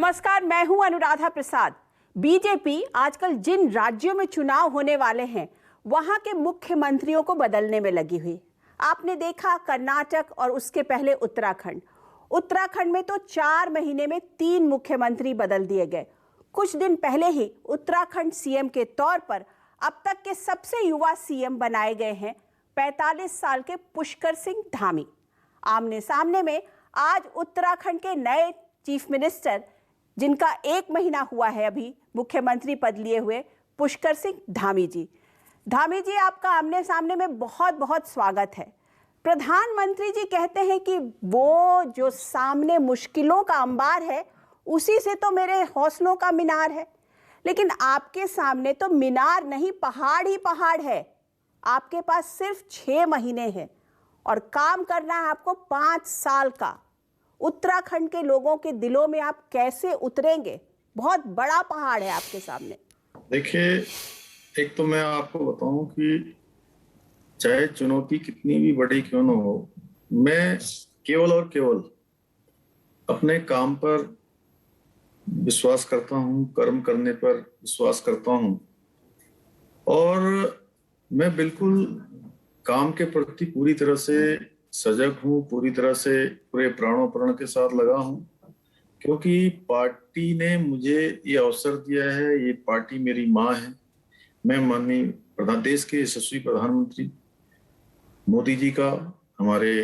नमस्कार, मैं हूं अनुराधा प्रसाद। बीजेपी आजकल जिन राज्यों में चुनाव होने वाले हैं वहां के मुख्यमंत्रियों को बदलने में लगी हुई। आपने देखा कर्नाटक और उसके पहले उत्तराखंड। उत्तराखंड में तो 4 महीने में 3 मुख्यमंत्री बदल दिए गए। कुछ दिन पहले ही उत्तराखंड सीएम के तौर पर अब तक के सबसे युवा सीएम बनाए गए हैं 45 साल के पुष्कर सिंह धामी। आमने सामने में आज उत्तराखंड के नए चीफ मिनिस्टर, जिनका 1 महीना हुआ है अभी मुख्यमंत्री पद लिए हुए, पुष्कर सिंह धामी जी। धामी जी, आपका आमने सामने में बहुत बहुत स्वागत है। प्रधानमंत्री जी कहते हैं कि वो जो सामने मुश्किलों का अंबार है उसी से तो मेरे हौसलों का मीनार है, लेकिन आपके सामने तो मीनार नहीं, पहाड़ ही पहाड़ है। आपके पास सिर्फ 6 महीने हैं और काम करना है आपको 5 साल का। उत्तराखंड के लोगों के दिलों में आप कैसे उतरेंगे? बहुत बड़ा पहाड़ है आपके सामने। देखिए, एक तो मैं आपको बताऊं कि चाहे चुनौती कितनी भी बड़ी क्यों न हो, मैं केवल और केवल अपने काम पर विश्वास करता हूं, कर्म करने पर विश्वास करता हूं और मैं बिल्कुल काम के प्रति पूरी तरह से सजग हूं, पूरी तरह से पूरे प्राणों प्रण के साथ लगा हूं, क्योंकि पार्टी ने मुझे ये अवसर दिया है। ये पार्टी मेरी माँ है। मैं माननीय देश के यशस्वी प्रधानमंत्री मोदी जी का, हमारे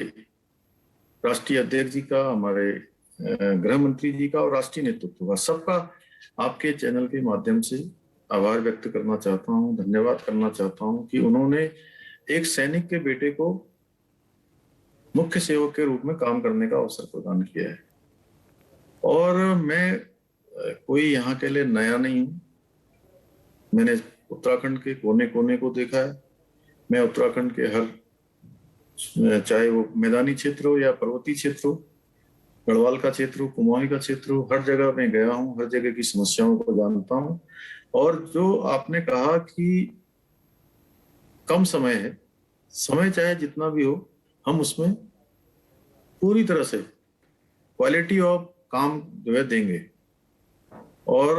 राष्ट्रीय अध्यक्ष जी का, हमारे गृह मंत्री जी का और राष्ट्रीय नेतृत्व का, सबका आपके चैनल के माध्यम से आभार व्यक्त करना चाहता हूं, धन्यवाद करना चाहता हूं कि उन्होंने एक सैनिक के बेटे को मुख्य सेवक के रूप में काम करने का अवसर प्रदान किया है। और मैं कोई यहाँ के लिए नया नहीं हूँ। मैंने उत्तराखंड के कोने कोने को देखा है। मैं उत्तराखंड के हर, चाहे वो मैदानी क्षेत्र हो या पर्वतीय क्षेत्र हो, गढ़वाल का क्षेत्र हो, कुमाऊनी का क्षेत्र हो, हर जगह मैं गया हूँ, हर जगह की समस्याओं को जानता हूँ। और जो आपने कहा कि कम समय है, समय चाहे जितना भी हो, हम उसमें पूरी तरह से क्वालिटी ऑफ काम जो है देंगे और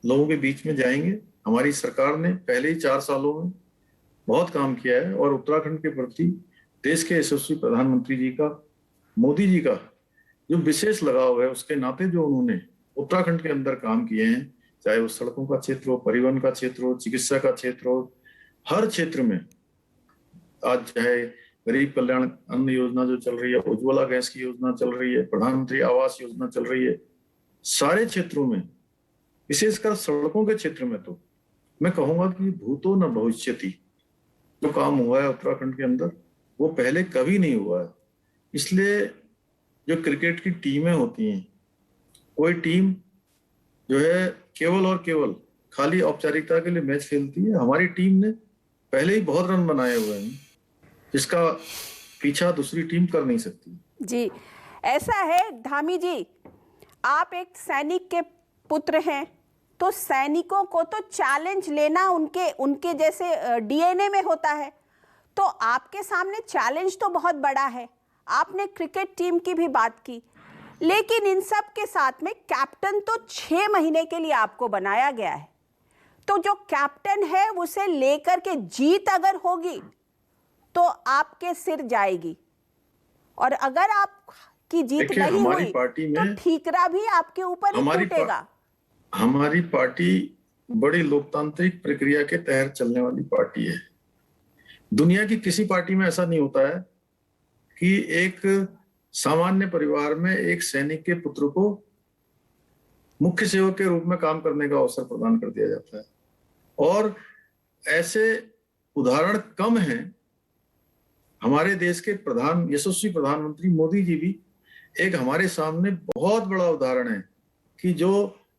लोगों के बीच में जाएंगे। हमारी सरकार ने पहले ही 4 सालों में बहुत काम किया है और उत्तराखंड के प्रति देश के यशस्वी प्रधानमंत्री जी का, मोदी जी का जो विशेष लगाव है, उसके नाते जो उन्होंने उत्तराखंड के अंदर काम किए हैं, चाहे वो सड़कों का क्षेत्र हो, परिवहन का क्षेत्र हो, चिकित्सा का क्षेत्र हो, हर क्षेत्र में आज चाहे गरीब कल्याण अन्न योजना जो चल रही है, उज्ज्वला गैस की योजना चल रही है, प्रधानमंत्री आवास योजना चल रही है, सारे क्षेत्रों में, विशेषकर सड़कों के क्षेत्र में तो मैं कहूंगा कि भूतो न भविष्यति जो काम हुआ है उत्तराखंड के अंदर, वो पहले कभी नहीं हुआ है। इसलिए जो क्रिकेट की टीमें होती हैं, कोई टीम जो है केवल और केवल खाली औपचारिकता के लिए मैच खेलती है। हमारी टीम ने पहले ही बहुत रन बनाए हुए हैं, जिसका पीछा दूसरी टीम कर नहीं सकती। जी, ऐसा है धामी जी, आप एक सैनिक के पुत्र हैं, तो सैनिकों को तो चैलेंज लेना उनके जैसे डीएनए में होता है। तो आपके सामने चैलेंज तो बहुत बड़ा है। आपने क्रिकेट टीम की भी बात की, लेकिन इन सब के साथ में कैप्टन तो 6 महीने के लिए आपको बनाया गया है। तो जो कैप्टन है उसे लेकर के जीत अगर होगी तो आपके सिर जाएगी, और अगर आपकी जीत नहीं हुई तो ठीकरा भी आपके ऊपर ही टूटेगा। हमारी पार्टी बड़ी लोकतांत्रिक प्रक्रिया के तहत चलने वाली पार्टी है। दुनिया की किसी पार्टी में ऐसा नहीं होता है कि एक सामान्य परिवार में एक सैनिक के पुत्र को मुख्य सेवक के रूप में काम करने का अवसर प्रदान कर दिया जाता है। और ऐसे उदाहरण कम हैं। हमारे देश के यशस्वी प्रधानमंत्री मोदी जी भी एक हमारे सामने बहुत बड़ा उदाहरण है कि जो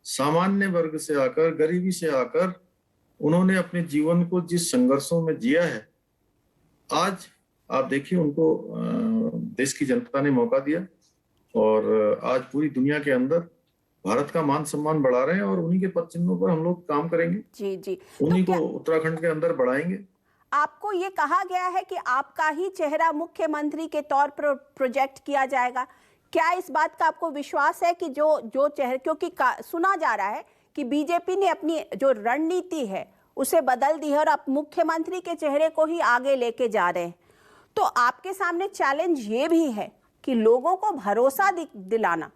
सामान्य वर्ग से आकर, गरीबी से आकर, उन्होंने अपने जीवन को जिस संघर्षों में जिया है, आज आप देखिए उनको देश की जनता ने मौका दिया और आज पूरी दुनिया के अंदर भारत का मान सम्मान बढ़ा रहे हैं और उन्हीं के पद चिन्हों पर हम लोग काम करेंगे। जी जी, उन्हीं को उत्तराखंड के अंदर बढ़ाएंगे। आपको ये कहा गया है कि आपका ही चेहरा मुख्यमंत्री के तौर पर प्रोजेक्ट किया जाएगा। क्या इस बात का आपको विश्वास है कि जो जो चेहरे, क्योंकि सुना जा रहा है कि बीजेपी ने अपनी जो रणनीति है उसे बदल दी है और अब मुख्यमंत्री के चेहरे को ही आगे लेके जा रहे हैं, तो आपके सामने चैलेंज ये भी है कि लोगों को भरोसा दिलाना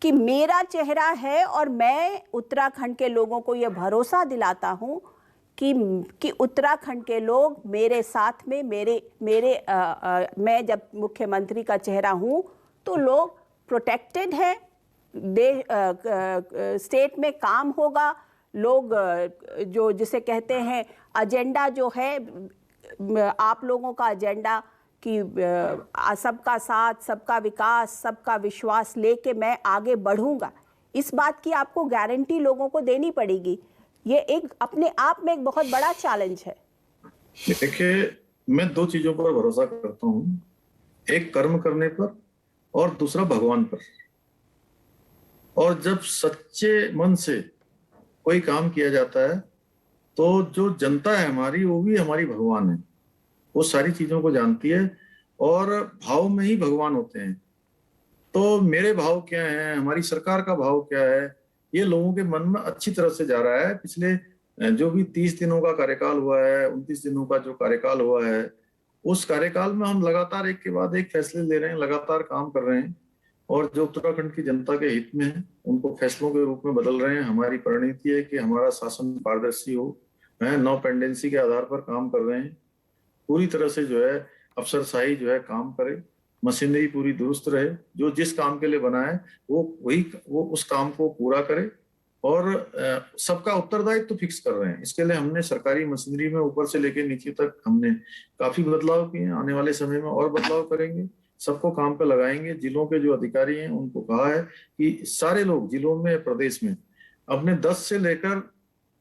कि मेरा चेहरा है और मैं उत्तराखंड के लोगों को ये भरोसा दिलाता हूँ कि उत्तराखंड के लोग मेरे साथ में मैं जब मुख्यमंत्री का चेहरा हूँ तो लोग प्रोटेक्टेड हैं, स्टेट में काम होगा, लोग जो जिसे कहते हैं एजेंडा जो है आप लोगों का एजेंडा कि सबका साथ, सबका विकास, सबका विश्वास लेके मैं आगे बढ़ूंगा, इस बात की आपको गारंटी लोगों को देनी पड़ेगी। ये एक अपने आप में एक बहुत बड़ा चैलेंज है। देखिए, मैं दो चीजों पर भरोसा करता हूँ, एक कर्म करने पर और दूसरा भगवान पर। और जब सच्चे मन से कोई काम किया जाता है तो जो जनता है हमारी, वो भी हमारी भगवान है, वो सारी चीजों को जानती है और भाव में ही भगवान होते हैं। तो मेरे भाव क्या हैं, हमारी सरकार का भाव क्या है, ये लोगों के मन में अच्छी तरह से जा रहा है। पिछले जो भी 30 दिनों का कार्यकाल हुआ है, 29 दिनों का जो कार्यकाल हुआ है, उस कार्यकाल में हम लगातार एक के बाद एक फैसले ले रहे हैं, लगातार काम कर रहे हैं और जो उत्तराखंड की जनता के हित में है उनको फैसलों के रूप में बदल रहे हैं। हमारी परिणति है कि हमारा शासन पारदर्शी हो, नो पेंडेंसी के आधार पर काम कर रहे हैं, पूरी तरह से जो है अफसरशाही जो है काम करे, मशीनरी पूरी दुरुस्त रहे, जो जिस काम के लिए बना है वो उस काम को पूरा करे और सबका उत्तरदायित्व तो फिक्स कर रहे हैं। इसके लिए हमने सरकारी मशीनरी में ऊपर से लेकर नीचे तक हमने काफी बदलाव किए हैं, आने वाले समय में और बदलाव करेंगे, सबको काम पे लगाएंगे। जिलों के जो अधिकारी हैं उनको कहा है कि सारे लोग जिलों में, प्रदेश में अपने 10 से लेकर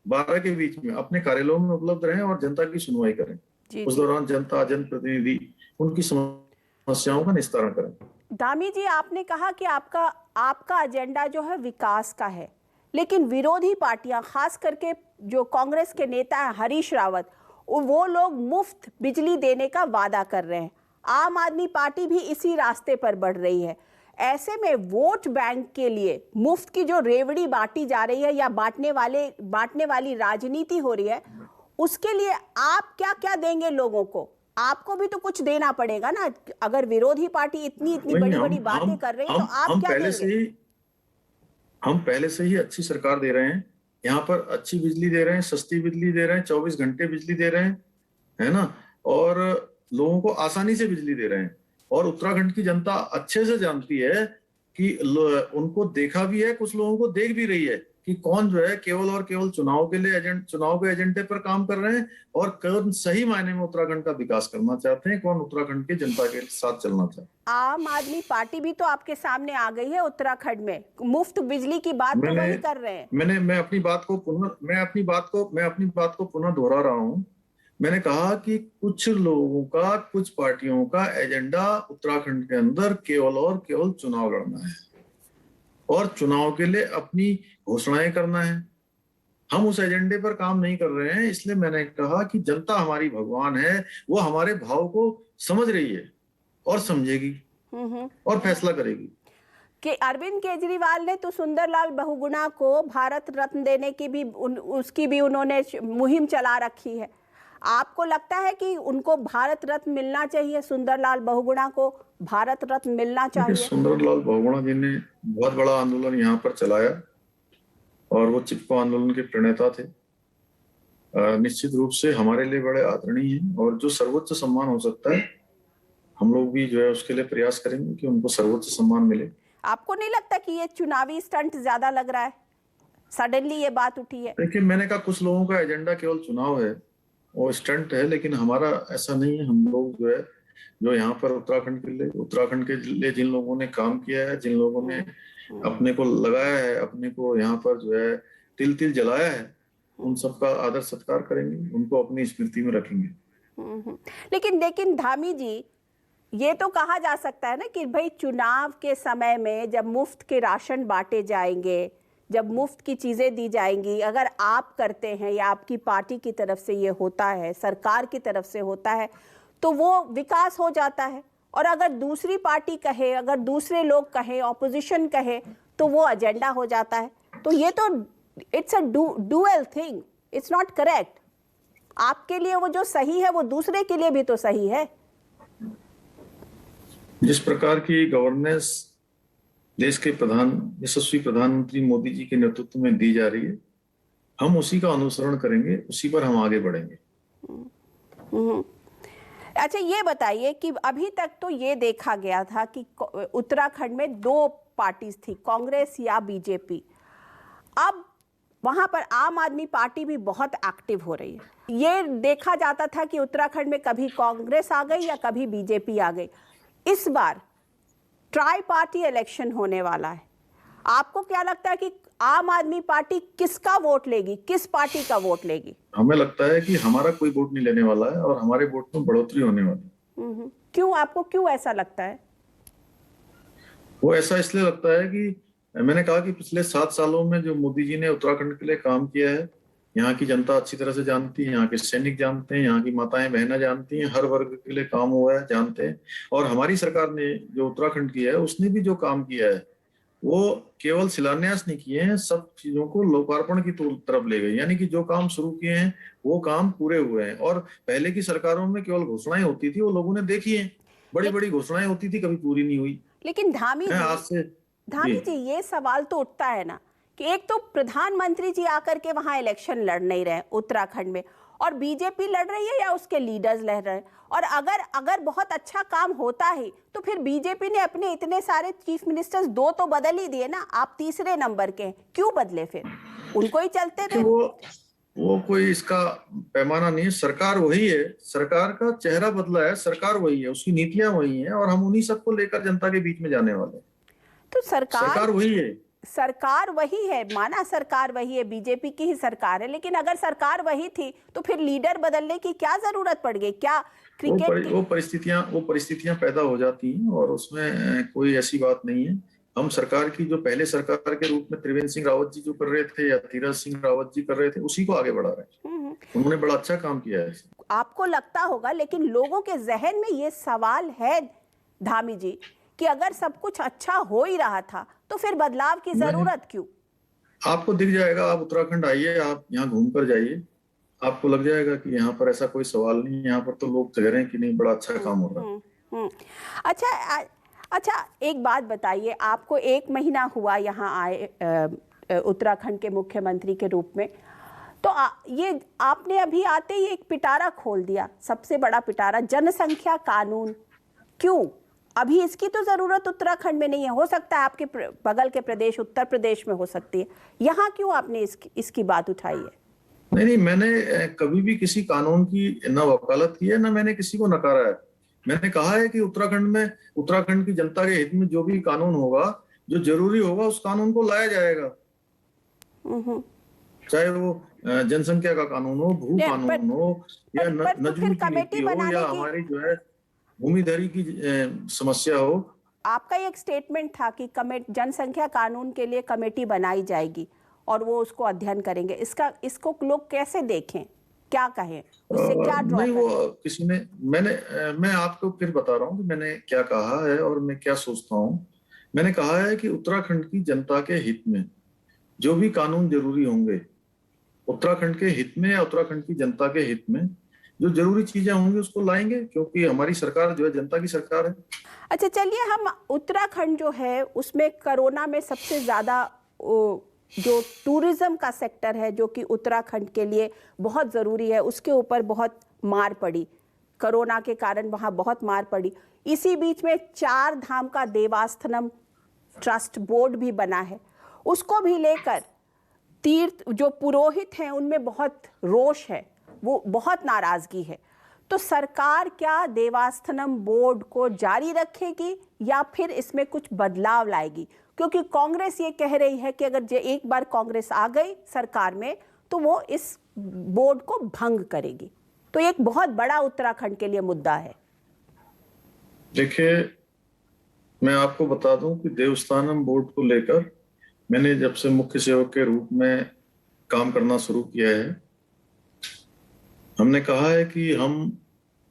12 के बीच में अपने कार्यालयों में उपलब्ध रहें और जनता की सुनवाई करें। उस दौरान जनता, जनप्रतिनिधि उनकी समस्याओं का निस्तारण करें। धामी जी, आपने कहा कि आपका एजेंडा जो है विकास का है, लेकिन विरोधी पार्टियां, खास करके जो कांग्रेस के नेता हैं हरीश रावत, वो लोग मुफ्त बिजली देने का वादा कर रहे हैं। आम आदमी पार्टी भी इसी रास्ते पर बढ़ रही है। ऐसे में वोट बैंक के लिए मुफ्त की जो रेवड़ी बांटी जा रही है या बांटने वाली राजनीति हो रही है, उसके लिए आप क्या क्या देंगे लोगों को? आपको भी तो कुछ देना पड़ेगा ना। अगर विरोधी पार्टी इतनी बड़ी बड़ी बातें कर रही है तो आप क्या देंगे? हम पहले से ही अच्छी सरकार दे रहे हैं, यहाँ पर अच्छी बिजली दे रहे हैं, सस्ती बिजली दे रहे हैं, 24 घंटे बिजली दे रहे हैं, है ना, और लोगों को आसानी से बिजली दे रहे हैं। और उत्तराखंड की जनता अच्छे से जानती है कि उनको देखा भी है, कुछ लोगों को देख भी रही है कि कौन जो है केवल और केवल चुनाव के एजेंडे पर काम कर रहे हैं और कौन सही मायने में उत्तराखंड का विकास करना चाहते हैं, कौन उत्तराखंड की जनता के साथ चलना चाहते हैं। आम आदमी पार्टी भी तो आपके सामने आ गई है उत्तराखंड में, मुफ्त बिजली की बात तो वही कर रहे हैं। मैं अपनी बात को पुनः दोहरा रहा हूँ। मैंने कहा कि कुछ लोगों का, कुछ पार्टियों का एजेंडा उत्तराखंड के अंदर केवल और केवल चुनाव लड़ना है और चुनाव के लिए अपनी घोषणाएं करना है। हम उस एजेंडे पर काम नहीं कर रहे हैं। इसलिए मैंने कहा कि जनता हमारी भगवान है, वो हमारे भाव को समझ रही है और समझेगी और फैसला करेगी। कि अरविंद केजरीवाल ने तो सुंदरलाल बहुगुणा को भारत रत्न देने की भी उसकी भी उन्होंने मुहिम चला रखी है। आपको लगता है कि उनको भारत रत्न मिलना चाहिए, सुंदरलाल बहुगुणा को भारत रत्न मिलना चाहिए? सुंदरलाल बहुगुणा जी ने बहुत बड़ा आंदोलन यहाँ पर चलाया और वो चिपको आंदोलन के प्रणेता थे। निश्चित रूप से हमारे लिए बड़े आदरणीय हैं और जो सर्वोच्च सम्मान हो सकता है हम लोग भी जो है उसके लिए प्रयास करेंगे कि उनको सर्वोच्च सम्मान मिले। आपको नहीं लगता कि ये चुनावी स्टंट ज्यादा लग रहा है? सडनली ये बात उठी है। देखिए, मैंने कहा कुछ लोगों का एजेंडा केवल चुनाव है, वो स्टंट है, लेकिन हमारा ऐसा नहीं है। हम लोग जो है, जो यहाँ पर उत्तराखंड के लिए जिन लोगों ने काम किया है, जिन लोगों ने अपने को लगाया है, अपने को यहाँ पर जो है तिल तिल जलाया है, उन सबका आदर सत्कार करेंगे, उनको अपनी स्मृति में रखेंगे। लेकिन धामी जी, ये तो कहा जा सकता है ना कि भाई चुनाव के समय में जब मुफ्त के राशन बांटे जाएंगे, जब मुफ्त की चीजें दी जाएंगी, अगर आप करते हैं या आपकी पार्टी की तरफ से ये होता है, सरकार की तरफ से होता है, तो वो विकास हो जाता है। और अगर दूसरी पार्टी कहे, अगर दूसरे लोग कहे, ऑपोजिशन कहे, तो वो एजेंडा हो जाता है। तो ये तो it's a dual thing, it's not correct. आपके लिए वो जो सही है वो दूसरे के लिए भी तो सही है। जिस प्रकार की गवर्नेंस देश के यशस्वी प्रधानमंत्री मोदी जी के नेतृत्व में दी जा रही है, हम उसी का अनुसरण करेंगे, उसी पर हम आगे बढ़ेंगे। अच्छा, ये बताइए कि अभी तक तो ये देखा गया था कि उत्तराखंड में दो पार्टीज थी, कांग्रेस या बीजेपी। अब वहां पर आम आदमी पार्टी भी बहुत एक्टिव हो रही है। ये देखा जाता था कि उत्तराखंड में कभी कांग्रेस आ गई या कभी बीजेपी आ गई। इस बार ट्राई पार्टी इलेक्शन होने वाला है। आपको क्या लगता है कि आम आदमी पार्टी किसका वोट लेगी, किस पार्टी का वोट लेगी? हमें लगता है कि हमारा कोई वोट नहीं लेने वाला है और हमारे वोट में बढ़ोतरी होने वाली है। क्यों, आपको क्यों ऐसा लगता है? वो ऐसा इसलिए लगता है कि मैंने कहा कि पिछले 7 सालों में जो मोदी जी ने उत्तराखंड के लिए काम किया है, यहाँ की जनता अच्छी तरह से जानती है, यहाँ के सैनिक जानते हैं, यहाँ की माताएं बहनें जानती हैं, हर वर्ग के लिए काम हुआ है जानते हैं। और हमारी सरकार ने जो उत्तराखंड किया है, उसने भी जो काम किया है वो केवल शिलान्यास नहीं किए हैं, सब चीजों को लोकार्पण की तरफ ले गए। यानी कि जो काम शुरू किए हैं वो काम पूरे हुए हैं। और पहले की सरकारों में केवल घोषणाएं होती थी, वो लोगों ने देखी है, बड़ी बड़ी घोषणाएं होती थी, कभी पूरी नहीं हुई। लेकिन धामी जी, ये सवाल तो उठता है ना कि एक तो प्रधानमंत्री जी आकर के वहां इलेक्शन लड़ नहीं रहे उत्तराखंड में, और बीजेपी लड़ रही है या उसके लीडर्स लड़ रहे हैं। और अगर बहुत अच्छा काम होता है तो फिर बीजेपी ने अपने इतने सारे चीफ मिनिस्टर्स दो तो बदल ही दिए ना, आप तीसरे नंबर के क्यों बदले? फिर उनको ही चलते थे। वो कोई इसका पैमाना नहीं है। सरकार वही है, सरकार का चेहरा बदला है, सरकार वही है, उसकी नीतियां वही हैं, और हम उन्हीं सबको लेकर जनता के बीच में जाने वाले हैं। तो सरकार वही है, सरकार वही है, माना सरकार वही है, बीजेपी की ही सरकार है, लेकिन अगर सरकार वही थी तो फिर लीडर बदलने की क्या जरूरत पड़ गई? क्या क्रिकेट वो परिस्थितियां पैदा हो जाती हैं और उसमें कोई ऐसी बात नहीं है। हम सरकार की जो पहले सरकार के रूप में त्रिवेंद्र सिंह रावत जी जो कर रहे थे या तीरथ सिंह रावत जी कर रहे थे, उसी को आगे बढ़ा रहे हैं। उन्होंने बड़ा अच्छा काम किया है। आपको लगता होगा, लेकिन लोगों के जहन में ये सवाल है धामी जी कि अगर सब कुछ अच्छा हो ही रहा था तो फिर बदलाव की जरूरत क्यों? आपको दिख जाएगा, आप उत्तराखंड आइए, आप यहाँ घूम कर जाइए, आपको लग जाएगा कि यहाँ पर ऐसा कोई सवाल नहीं है। यहाँ पर तो लोग कह रहे हैं कि नहीं, बड़ा अच्छा काम हो रहा है। अच्छा, एक बात बताइए, आपको 1 महीना हुआ यहाँ आए उत्तराखंड के मुख्यमंत्री के रूप में, तो ये आपने अभी आते ही एक पिटारा खोल दिया, सबसे बड़ा पिटारा, जनसंख्या कानून। क्यों? अभी इसकी तो जरूरत उत्तराखंड में नहीं है। हो सकता है आपके बगल के प्रदेश उत्तर प्रदेश में हो सकती है, यहाँ क्यों आपने इसकी बात उठाई है? नहीं, मैंने कभी भी किसी कानून की न वकालत की है, न मैंने किसी को नकारा है। मैंने कहा है कि उत्तराखंड की जनता के हित में जो भी कानून होगा, जो जरूरी होगा, उस कानून को लाया जाएगा। चाहे वो जनसंख्या का कानून हो, भू कानून हो, या नजूल की नीति हो, या हमारी जो है भूमिधरी की समस्या हो। आपका एक स्टेटमेंट था कि जनसंख्या कानून के लिए कमेटी बनाई जाएगी और वो उसको अध्ययन करेंगे। इसको लोग कैसे देखें, क्या कहें, उससे क्या ड्रॉ नहीं, वो किसी ने मैं आपको फिर बता रहा हूँ कि मैंने क्या कहा है और मैं क्या सोचता हूँ। मैंने कहा है कि उत्तराखंड की जनता के हित में जो भी कानून जरूरी होंगे, उत्तराखंड के हित में या उत्तराखंड की जनता के हित में जो जरूरी चीजें होंगी उसको लाएंगे, क्योंकि हमारी सरकार जो है जनता की सरकार है। अच्छा, चलिए, हम उत्तराखंड जो है उसमें कोरोना में सबसे ज्यादा जो टूरिज्म का सेक्टर है, जो कि उत्तराखंड के लिए बहुत ज़रूरी है, उसके ऊपर बहुत मार पड़ी। कोरोना के कारण वहाँ बहुत मार पड़ी। इसी बीच में 4 धाम का देवास्थानम ट्रस्ट बोर्ड भी बना है, उसको भी लेकर तीर्थ जो पुरोहित हैं उनमें बहुत रोष है, वो बहुत नाराज़गी है। तो सरकार क्या देवास्थानम बोर्ड को जारी रखेगी या फिर इसमें कुछ बदलाव लाएगी? क्योंकि कांग्रेस ये कह रही है कि अगर एक बार कांग्रेस आ गई सरकार में तो वो इस बोर्ड को भंग करेगी। तो एक बहुत बड़ा उत्तराखंड के लिए मुद्दा है। देखिए, मैं आपको बता दूं कि देवस्थानम बोर्ड को लेकर मैंने जब से मुख्य सेवक के रूप में काम करना शुरू किया है, हमने कहा है कि हम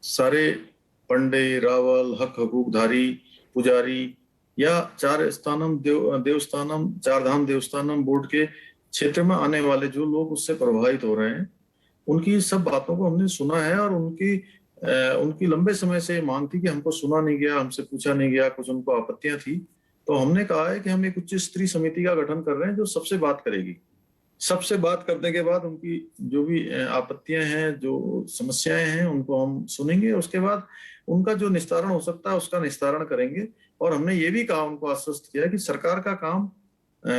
सारे पंडे, रावल, हक हकूकधारी, पुजारी या चार धाम देवस्थानम बोर्ड के क्षेत्र में आने वाले जो लोग उससे प्रभावित हो रहे हैं, उनकी सब बातों को हमने सुना है। और उनकी लंबे समय से मांग थी कि हमको सुना नहीं गया, हमसे पूछा नहीं गया, कुछ उनको आपत्तियां थी। तो हमने कहा है कि हम एक उच्च स्तरीय समिति का गठन कर रहे हैं जो सबसे बात करेगी। सबसे बात करने के बाद उनकी जो भी आपत्तियां हैं, जो समस्याएं हैं, उनको हम सुनेंगे। उसके बाद उनका जो निस्तारण हो सकता है उसका निस्तारण करेंगे। और हमने ये भी कहा, उनको आश्वस्त किया कि सरकार का काम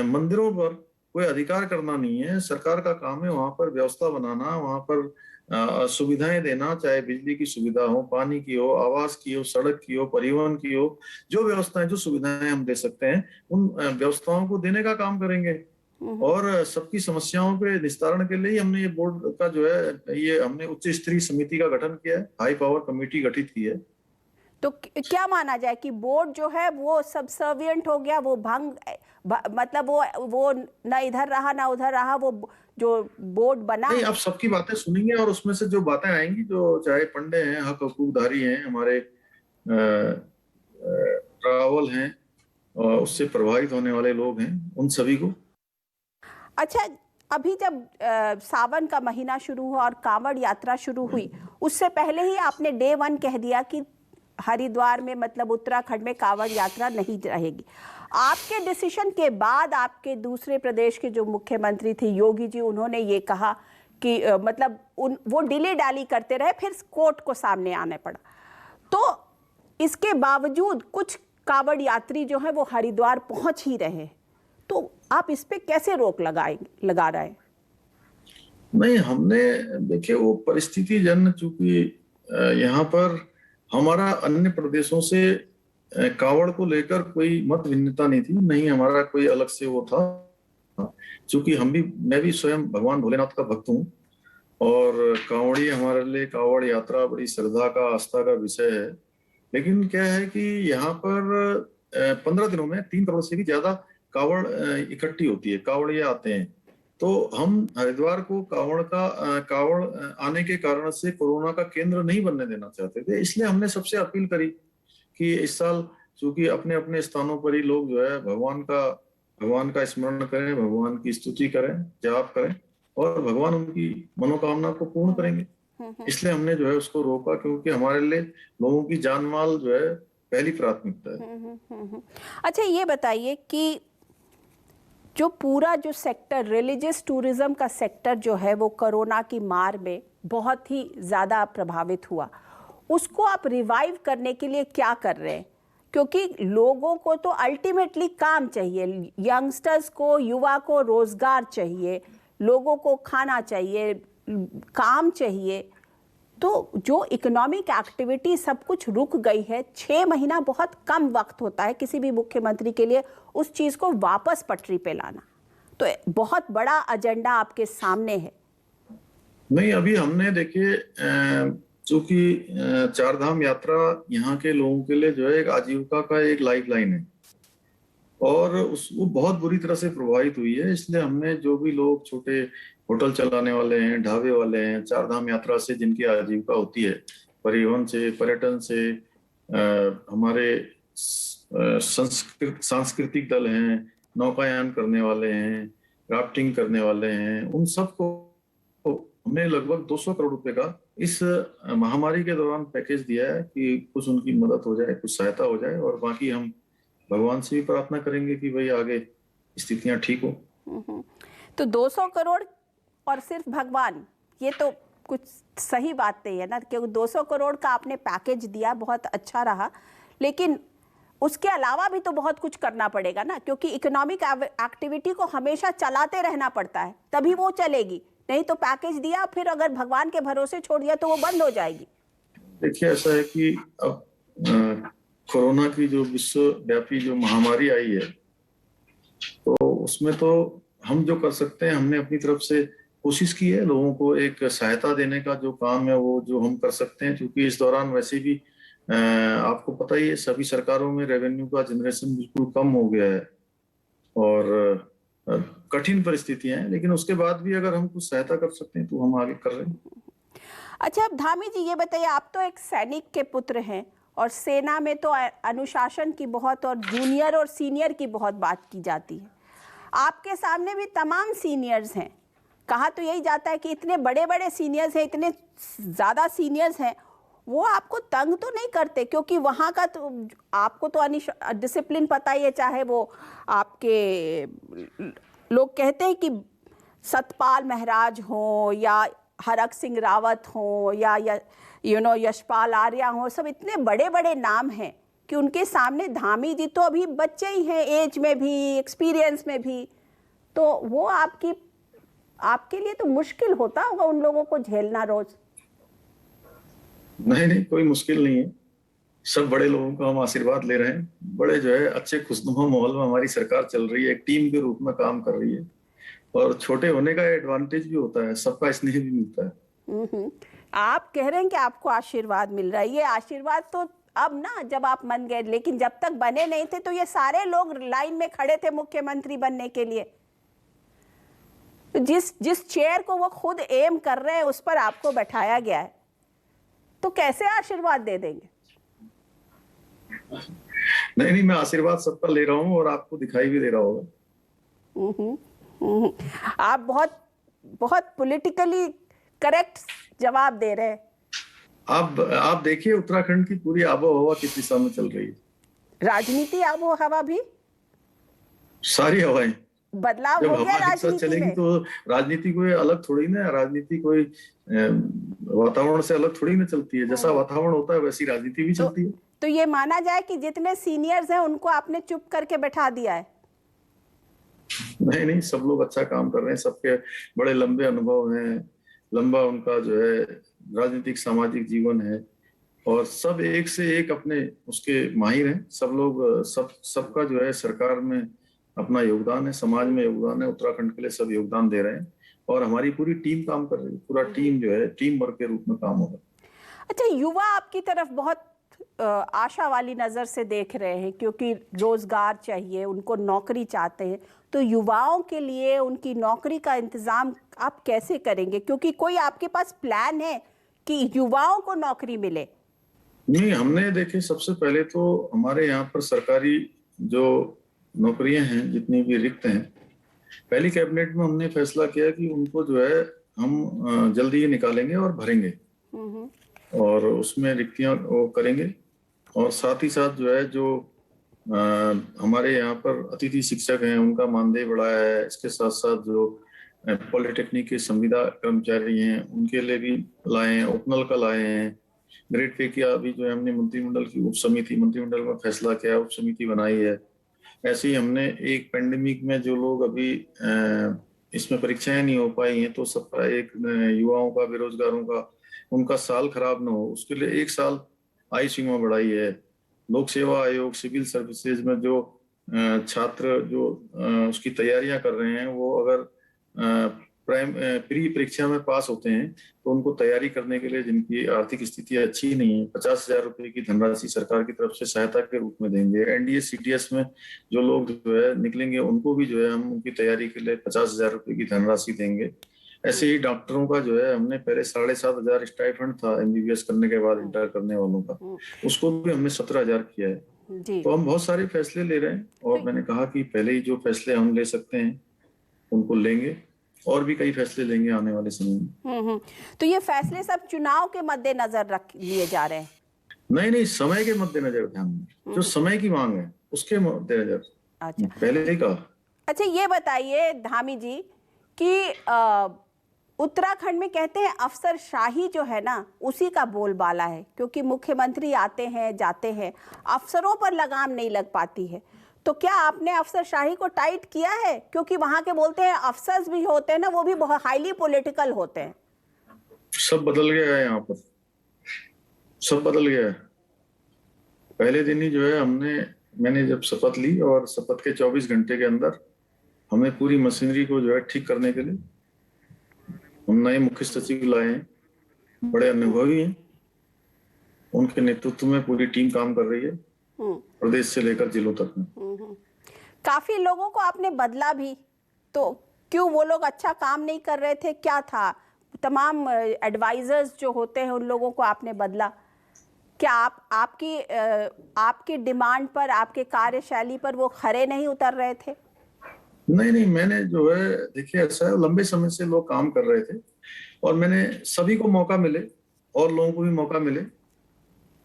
मंदिरों पर कोई अधिकार करना नहीं है। सरकार का काम है वहां पर व्यवस्था बनाना, वहां पर सुविधाएं देना, चाहे बिजली की सुविधा हो, पानी की हो, आवास की हो, सड़क की हो, परिवहन की हो। जो व्यवस्थाएं, जो सुविधाएं हम दे सकते हैं, उन व्यवस्थाओं को देने का काम करेंगे। और सबकी समस्याओं पे निस्तारण के लिए हमने ये बोर्ड का जो है, ये हमने उच्च स्तरीय समिति का गठन किया है, हाई पावर कमेटी गठित की है। तो क्या माना जाए कि बोर्ड जो है वो सबसर्विएंट हो गया, वो मतलब वो ना इधर रहा ना उधर रहा, वो जो बोर्ड बना नहीं, है? आप सबकी बातें सुनेंगे और उसमें से जो बातें आएंगी, जो चाहे पंडे हैं, हक हकूकधारी हैं, हमारे रावल हैं, और उससे प्रभावित होने वाले लोग हैं, उन सभी को। अच्छा, अभी जब सावन का महीना शुरू हुआ और कांवड़ यात्रा शुरू हुई, उससे पहले ही आपने डे 1 कह दिया कि हरिद्वार में, मतलब उत्तराखंड में कांवड़ यात्रा नहीं रहेगी। आपके डिसीजन के बाद आपके दूसरे प्रदेश के जो मुख्यमंत्री थे योगी जी, उन्होंने ये कहा कि मतलब वो डिले डाली करते रहे, फिर कोर्ट को सामने आने पड़ा। तो इसके बावजूद कुछ कांवड़ यात्री जो है वो हरिद्वार पहुंच ही रहे, तो आप इस पे कैसे रोक लगा रहे हैं? नहीं, हमने देखिए वो परिस्थिति जन, चूंकि यहाँ पर हमारा अन्य प्रदेशों से कांवड़ को लेकर कोई मत भिन्नता नहीं थी, नहीं हमारा कोई अलग से वो था। चूंकि मैं भी स्वयं भगवान भोलेनाथ का भक्त हूँ, और कांवड़ी हमारे लिए कांवड़ यात्रा बड़ी श्रद्धा का, आस्था का विषय है। लेकिन क्या है कि यहाँ पर 15 दिनों में 3 करोड़ से भी ज्यादा कांवड़ इकट्ठी होती है, कांवड़िए आते हैं। तो हम हरिद्वार को कांवड़ आने के कारण से कोरोना का केंद्र नहीं बनने देना चाहते थे। इसलिए हमने सबसे अपील करी कि इस साल चूंकि अपने अपने स्थानों पर ही लोग जो है भगवान का स्मरण करें, भगवान की स्तुति करें, जाप करें, और भगवान उनकी मनोकामना को पूर्ण करेंगे। इसलिए हमने जो है उसको रोका, क्योंकि हमारे लिए लोगों की जान माल जो है पहली प्राथमिकता है। अच्छा, ये बताइए कि जो पूरा जो सेक्टर, रिलीजियस टूरिज्म का सेक्टर जो है, वो कोरोना की मार में बहुत ही ज़्यादा प्रभावित हुआ, उसको आप रिवाइव करने के लिए क्या कर रहे हैं? क्योंकि लोगों को तो अल्टीमेटली काम चाहिए, यंगस्टर्स को, युवा को रोजगार चाहिए, लोगों को खाना चाहिए, काम चाहिए। तो जो इकोनॉमिक एक्टिविटी सब कुछ रुक गई है, 6 महीना बहुत कम वक्त होता है किसी भी मुख्यमंत्री के लिए उस चीज़ को वापस पटरी पे लाना। तो बहुत बड़ा एजेंडा आपके सामने है। नहीं, अभी हमने देखिए, चूंकि चार धाम यात्रा यहाँ के लोगों के लिए जो है एक आजीविका का एक लाइफलाइन है, और वो बहुत बुरी तरह से प्रभावित हुई है। इसलिए हमने जो भी लोग छोटे होटल चलाने वाले हैं, ढाबे वाले हैं, चार धाम यात्रा से जिनकी आजीविका होती है, परिवहन से, पर्यटन से, हमारे सांस्कृतिक दल हैं, नौकायान करने वाले हैं, राफ्टिंग करने वाले हैं, उन सबको हमने लगभग 200 करोड़ रुपए का इस महामारी के दौरान पैकेज दिया है कि कुछ उनकी मदद हो जाए, कुछ सहायता हो जाए, और बाकी हम भगवान से भी प्रार्थना करेंगे कि भाई आगे स्थितियां ठीक हो। तो 200 करोड़ और सिर्फ भगवान, ये तो कुछ सही बात नहीं है ना, क्योंकि 200 करोड़ का आपने पैकेज दिया, बहुत अच्छा रहा, लेकिन उसके अलावा भी तो बहुत कुछ करना पड़ेगा ना, क्योंकि इकोनॉमिक एक्टिविटी को हमेशा चलाते रहना पड़ता है, तभी वो चलेगी। नहीं तो पैकेज दिया, फिर अगर भगवान के भरोसे छोड़ दिया तो वो बंद हो जाएगी। देखिए, ऐसा है कि अब कोरोना की जो विश्वव्यापी जो महामारी आई है, तो उसमें तो हम जो कर सकते हैं, हमने अपनी तरफ से कोशिश की है लोगों को एक सहायता देने का जो काम है वो जो हम कर सकते हैं। क्योंकि इस दौरान वैसे भी आपको पता ही है, सभी सरकारों में रेवेन्यू का जनरेशन बिल्कुल कम हो गया है और कठिन परिस्थितियां हैं, लेकिन उसके बाद भी अगर हम कुछ सहायता कर सकते हैं तो हम आगे कर रहे हैं। अच्छा, अब धामी जी ये बताइए, आप तो एक सैनिक के पुत्र हैं और सेना में तो अनुशासन की बहुत और जूनियर और सीनियर की बहुत बात की जाती है। आपके सामने भी तमाम सीनियर्स हैं। कहा तो यही जाता है कि इतने बड़े बड़े सीनियर्स हैं, इतने ज़्यादा सीनियर्स हैं, वो आपको तंग तो नहीं करते? क्योंकि वहाँ का तो आपको तो डिसिप्लिन पता ही है, चाहे वो आपके लोग कहते हैं कि सतपाल महाराज हो या हरक सिंह रावत हो या यशपाल आर्या हो, सब इतने बड़े बड़े नाम हैं कि उनके सामने धामी जी तो अभी बच्चे ही हैं, एज में भी, एक्सपीरियंस में भी। तो वो आपके लिए तो मुश्किल होता होगा उन लोगों को झेलना रोज। नहीं, कोई मुश्किल नहीं है। सब बड़े लोगों का हम आशीर्वाद ले रहे हैं। बड़े जो है अच्छे खुशनुमा माहौल में हमारी सरकार चल रही है, एक टीम के रूप में काम कर रही है और छोटे होने का एडवांटेज भी होता है, सबका स्नेह भी मिलता है। आप कह रहे हैं कि आपको आशीर्वाद मिल रहा है। ये आशीर्वाद तो अब ना, जब आप बन गए, लेकिन जब तक बने नहीं थे तो ये सारे लोग लाइन में खड़े थे मुख्यमंत्री बनने के लिए। जिस चेयर को वो खुद एम कर रहे हैं उस पर आपको बैठाया गया है, तो कैसे आशीर्वाद दे देंगे? नहीं, मैं आशीर्वाद सबका ले रहा हूँ और आपको दिखाई भी दे रहा होगा। आप बहुत बहुत पॉलिटिकली करेक्ट जवाब दे रहे हैं। आप देखिए उत्तराखंड की पूरी आबो हवा किस दिशा में चल रही है। राजनीति आबो हवा भी, सारी हवाएं बदलाव जब हो गया हवा एक साथ चलेगी में। तो राजनीति कोई अलग थोड़ी ना, राजनीति कोई वातावरण से अलग थोड़ी ना चलती है। जैसा वातावरण होता है वैसी राजनीति भी चलती है। तो ये माना जाए कि जितने सीनियर्स हैं उनको आपने चुप करके बैठा दिया है? नहीं, सब लोग अच्छा काम कर रहे हैं। सबके बड़े लंबे अनुभव हैं, लंबा उनका जो है राजनीतिक सामाजिक जीवन है और सब एक से एक अपने उसके माहिर हैं। सब लोग सबका जो है सरकार में अपना योगदान है, समाज में योगदान है, उत्तराखंड के लिए सब योगदान दे रहे हैं और हमारी पूरी टीम काम कर रही है। पूरा टीम जो है टीम वर्क के रूप में काम होगा। अच्छा, युवा आपकी तरफ बहुत आशा वाली नज़र से देख रहे हैं, क्योंकि रोजगार चाहिए उनको, नौकरी चाहते हैं। तो युवाओं के लिए उनकी नौकरी का इंतजाम आप कैसे करेंगे? क्योंकि कोई आपके पास प्लान है कि युवाओं को नौकरी मिले? नहीं, हमने देखे सबसे पहले तो हमारे यहाँ पर सरकारी जो नौकरियां हैं जितनी भी रिक्त हैं, पहली कैबिनेट में हमने फैसला किया कि उनको जो है हम जल्दी ही निकालेंगे और भरेंगे और उसमें रिक्तियां वो करेंगे। और साथ ही साथ जो है जो हमारे यहाँ पर अतिथि शिक्षक हैं उनका मानदेय बढ़ाया है। इसके साथ साथ जो पॉलिटेक्निक के संविदा कर्मचारी हैं उनके लिए भी लाए हैं, उपनल का लाए हैं। ग्रेड पे की अभी जो है हमने मंत्रिमंडल की मंत्रिमंडल में फैसला किया, उप समिति बनाई है। ऐसे ही हमने एक पेंडेमिक में जो लोग अभी इसमें परीक्षाएं नहीं हो पाई हैं तो सबका एक युवाओं का, बेरोजगारों का, उनका साल खराब ना हो उसके लिए 1 साल आयु सीमा बढ़ाई है। लोक सेवा आयोग, सिविल सर्विसेज में जो छात्र जो उसकी तैयारियां कर रहे हैं वो अगर प्री परीक्षा में पास होते हैं तो उनको तैयारी करने के लिए जिनकी आर्थिक स्थिति अच्छी नहीं है, 50,000 रुपए की धनराशि सरकार की तरफ से सहायता के रूप में देंगे। एनडीए सीटीएस में जो लोग जो है निकलेंगे उनको भी जो है हम उनकी तैयारी के लिए 50,000 रुपए की धनराशि देंगे। ऐसे ही डॉक्टरों का जो है हमने पहले 7,500 स्टाइपेंड था एमबीबीएस करने के बाद इंटर करने वालों का, उसको भी हमने 17,000 किया है। तो हम बहुत सारे फैसले ले रहे हैं और मैंने कहा कि पहले ही जो फैसले हम ले सकते हैं उनको लेंगे और भी कई फैसले लेंगे आने वाले समय में। तो ये फैसले सब चुनाव के मद्देनजर रख लिए जा रहे हैं? नहीं, समय के मद्देनजर ध्यान में, जो समय की मांग है उसके मद्देनजर। अच्छा, पहले ही कहा। अच्छा, ये बताइए धामी जी कि उत्तराखंड में कहते हैं अफसरशाही जो है ना उसी का बोलबाला है, क्योंकि मुख्यमंत्री आते हैं जाते हैं, अफसरों पर लगाम नहीं लग पाती है। तो क्या आपने अफसरशाही को टाइट किया है? क्योंकि वहां के बोलते हैं अफसर्स भी होते हैं ना, वो भी बहुत हाईली पॉलिटिकल होते हैं। सब बदल गया है यहाँ पर, सब बदल गया है। पहले दिन ही जो है मैंने जब शपथ ली और शपथ के 24 घंटे के अंदर हमें पूरी मशीनरी को जो है ठीक करने के लिए हम नए मुख्य सचिव लाए हैं, बड़े अनुभवी हैं, उनके नेतृत्व में पूरी टीम काम कर रही है प्रदेश से लेकर जिलों तक में। काफी लोगों को आपने बदला भी, तो क्यों? वो लोग अच्छा काम नहीं कर रहे थे? क्या था? तमाम एडवाइजर्स जो होते हैं उन लोगों को आपने बदला। क्या आपकी डिमांड पर, आपके कार्यशैली पर वो खरे नहीं उतर रहे थे? नहीं, मैंने जो है, देखिए ऐसा है, लंबे समय से लोग काम कर रहे थे और मैंने सभी को मौका मिले और लोगों को भी मौका मिले,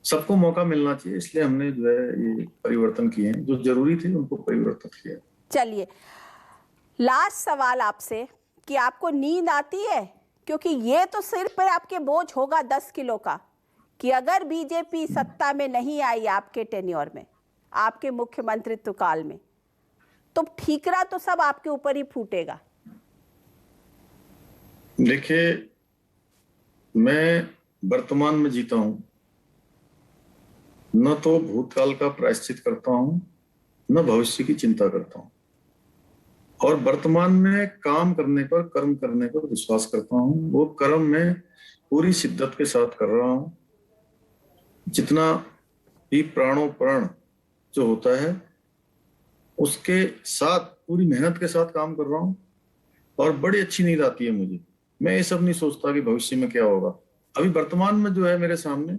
सबको मौका मिलना चाहिए, इसलिए हमने जो है ये परिवर्तन किए हैं, जो जरूरी थे उनको परिवर्तन किया। चलिए, लास्ट सवाल आपसे कि आपको नींद आती है? क्योंकि ये तो सिर पर आपके बोझ होगा 10 किलो का कि अगर बीजेपी सत्ता में नहीं आई आपके टेन्योर में, आपके मुख्यमंत्रित्व काल में, तो ठीकरा तो सब आपके ऊपर ही फूटेगा। देखिए, मैं वर्तमान में जीता हूं, न तो भूतकाल का प्रायश्चित करता हूं, न भविष्य की चिंता करता हूं, और वर्तमान में काम करने पर, कर्म करने पर विश्वास करता हूं। वो कर्म मैं पूरी शिद्दत के साथ कर रहा हूं, जितना भी प्राणों प्राण जो होता है उसके साथ, पूरी मेहनत के साथ काम कर रहा हूं और बड़ी अच्छी नींद आती है मुझे। मैं ये सब नहीं सोचता कि भविष्य में क्या होगा, अभी वर्तमान में जो है मेरे सामने,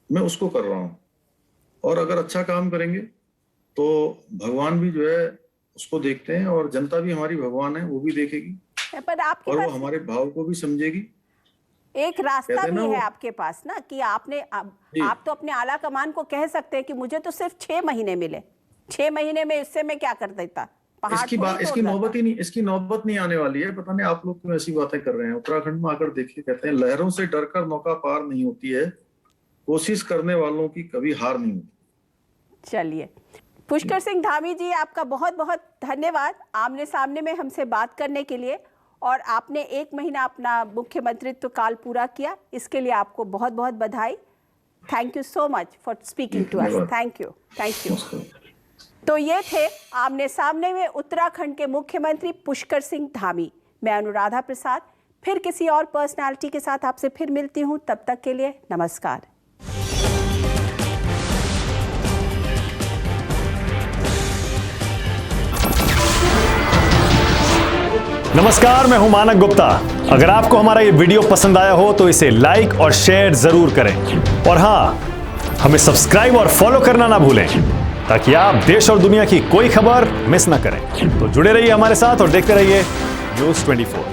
मैं उसको कर रहा हूं। और अगर अच्छा काम करेंगे तो भगवान भी जो है उसको देखते हैं, और जनता भी हमारी भगवान है, वो भी देखेगी पर आपके और पास वो हमारे भाव को भी समझेगी। एक रास्ता भी है वो, आपके पास ना, कि आप तो अपने आला कमान को कह सकते हैं कि मुझे तो सिर्फ 6 महीने मिले, 6 महीने में इससे मैं क्या कर देता, इसकी नौबत नहीं आने वाली है। पता नहीं आप लोग क्यों ऐसी बातें कर रहे हैं। उत्तराखंड में आकर देखिए, कहते हैं लहरों से डरकर नौका पार नहीं होती है, कोशिश करने वालों की कभी हार नहीं होती। चलिए, पुष्कर सिंह धामी जी, आपका बहुत बहुत धन्यवाद आमने सामने में हमसे बात करने के लिए, और आपने 1 महीना अपना मुख्यमंत्रित्व काल पूरा किया, इसके लिए आपको बहुत बहुत बधाई। Thank you so much for speaking to us. Thank you. तो ये थे आमने सामने में उत्तराखंड के मुख्यमंत्री पुष्कर सिंह धामी। मैं अनुराधा प्रसाद फिर किसी और पर्सनालिटी के साथ आपसे फिर मिलती हूँ। तब तक के लिए नमस्कार। नमस्कार, मैं हूं मानक गुप्ता। अगर आपको हमारा ये वीडियो पसंद आया हो तो इसे लाइक और शेयर जरूर करें, और हाँ, हमें सब्सक्राइब और फॉलो करना ना भूलें, ताकि आप देश और दुनिया की कोई खबर मिस ना करें। तो जुड़े रहिए हमारे साथ और देखते रहिए न्यूज़ 24।